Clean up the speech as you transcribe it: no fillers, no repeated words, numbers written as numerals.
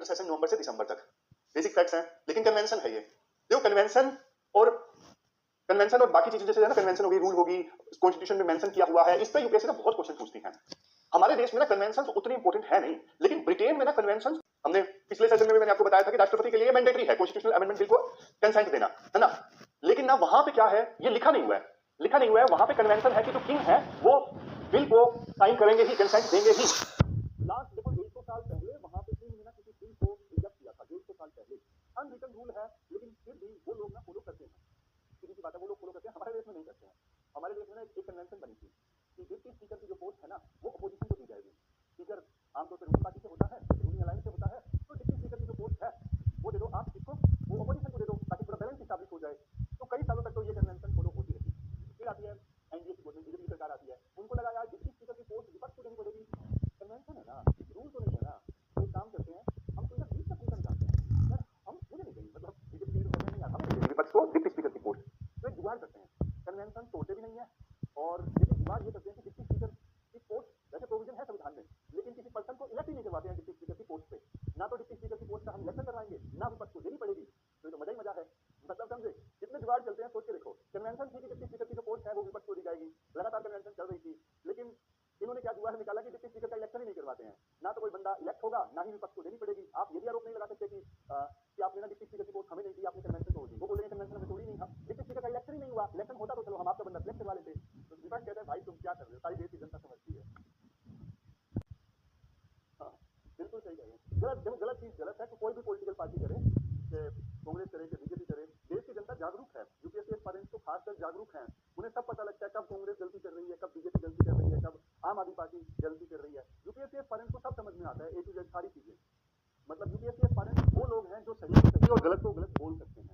Session नवंबर से दिसंबर तक, basic facts हैं, लेकिन कन्वेंशन है ये। देखो कन्वेंशन और बाकी चीजें जैसे है ना, कन्वेंशन होगी, रूल होगी, कॉन्स्टिट्यूशन में मेंशन किया हुआ है, इस पे यूपीएससी ना बहुत क्वेश्चन पूछती है। हमारे देश में ना कन्वेंशन उतनी इंपॉर्टेंट है नहीं, लेकिन ब्रिटेन में ना कन्वेंशन, हमने पिछले सेशन में भी मैंने आपको बताया था कि राष्ट्रपति के लिए मैंडेटरी है कॉन्स्टिट्यूशनल अमेंडमेंट बिल को कंसेंट देना, है ना। लेकिन ना वहां पे क्या है, ये लिखा नहीं हुआ है, लिखा नहीं हुआ है वहां पे कन्वेंशन है कि जो किंग है वो बिल को साइन करेंगे ही, कंसेंट देंगे ही। लास्ट देखो 150 साल पहले वहां पे किंग ने ना किसी बिल को रिजेक्ट किया था, 150 साल पहले। अनरिटन रूल है, लेकिन फिर भी वो लोग ना फॉलो करते हैं, सीधी सी बात है, वो लोग फॉलो करते हैं। हमारे देश में नहीं करते हैं। हमारे देश में ना एक कन्वेंशन बनी थी कि डिप्टी स्पीकर की जो पोस्ट है ना वो अपोजिशन को दी जाएगी। स्पीकर आमतौर पर रूलिंग पार्टी से होता है, रूलिंग अलायंस से होता है, तो डिप्टी स्पीकर की जो पोस्ट है वो दे दो आप किसको, वो अपोजिशन को दे दो, ताकि पूरा बैलेंस स्टैब्लिश हो जाए। तो कई सालों तक तो ये कन्वेंशन फॉलो होती रही। फिर आती है एनडीए की गवर्नमेंट, बीजेपी सरकार आती है, उनको लगा यार डिप्टी स्पीकर की पोस्ट विपक्ष को देनी पड़ेगी, कन्वेंशन है ना, रूल तो नहीं है ना, एक काम करते हैं हम तो बीच तक निकल जाते हैं यार, हम मुझे नहीं चाहिए, मतलब बीजेपी की कहते हैं यार हमें नहीं चाहिए विपक्ष को डिप्टी स्पीकर की पोस्ट, तो एक जुगाड़ करते हैं, कन्वेंशन तोड़ते भी नहीं है, और लेकिन जुगाड़ ये करते हैं कि डिप्टी स्पीकर की पोस्ट, वैसे प्रोविजन है संविधान में, लेकिन किसी पर्सन को इलेक्ट ही नहीं करवाते हैं डिप्टी स्पीकर की पोस्ट पे, ना तो डिप्टी स्पीकर की पोस्ट का हम इलेक्शन करवाएंगे, ना विपक्ष को देनी पड़ेगी, तो मजा ही मजा है। मतलब समझे कितने जुगाड़ चलते हैं, सोच के देखो। कन्वेंशन थी कि डिप्टी स्पीकर की जो पोस्ट है वो विपक्ष को दी जाएगी, लगातार कन्वेंशन चल रही थी, लेकिन इन्होंने क्या जुगाड़ निकाला कि डिप्टी स्पीकर का इलेक्शन ही नहीं करवाते हैं, ना तो कोई बंदा इलेक्ट होगा, ना ही विपक्ष को देनी पड़ेगी। आप ये भी आरोप नहीं लगा सकते कि आपने ना डिप्टी स्पीकर की पोस्ट हमें नहीं दी, आपने कन्वेंशन तोड़ दी। वो बोलेंगे कन्वेंशन में तोड़ी नहीं, हम डिप्टी स्पीकर का इलेक्शन ही नहीं हुआ, इलेक्शन होता तो चलो हम आपका बंदा सिलेक्ट करवा लेते। तो विपक्ष कहता है भाई तुम क्या कर रहे हो, सारी देश की जनता समझती है। हाँ, बिल्कुल सही कह रहे हैं। गलत, देखो गलत चीज गलत है, तो कोई भी पॉलिटिकल पार्टी करे, कांग्रेस करे, बीजेपी करे, देश की जनता जागरूक है, यूपीएससी एस्पायरेंट्स तो खासकर जागरूक हैं, उन्हें सब पता लगता है कब कांग्रेस गलती कर रही है, कब बीजेपी गलती कर रही है, कब आम आदमी पार्टी गलती कर रही है। यूपीएससी एस्पायरेंट्स को सब समझ में आता है, ए टू जेड सारी चीजें। मतलब यूपीएससी एस्पायरेंट्स वो लोग हैं जो सही को सही और गलत को गलत बोल सकते हैं।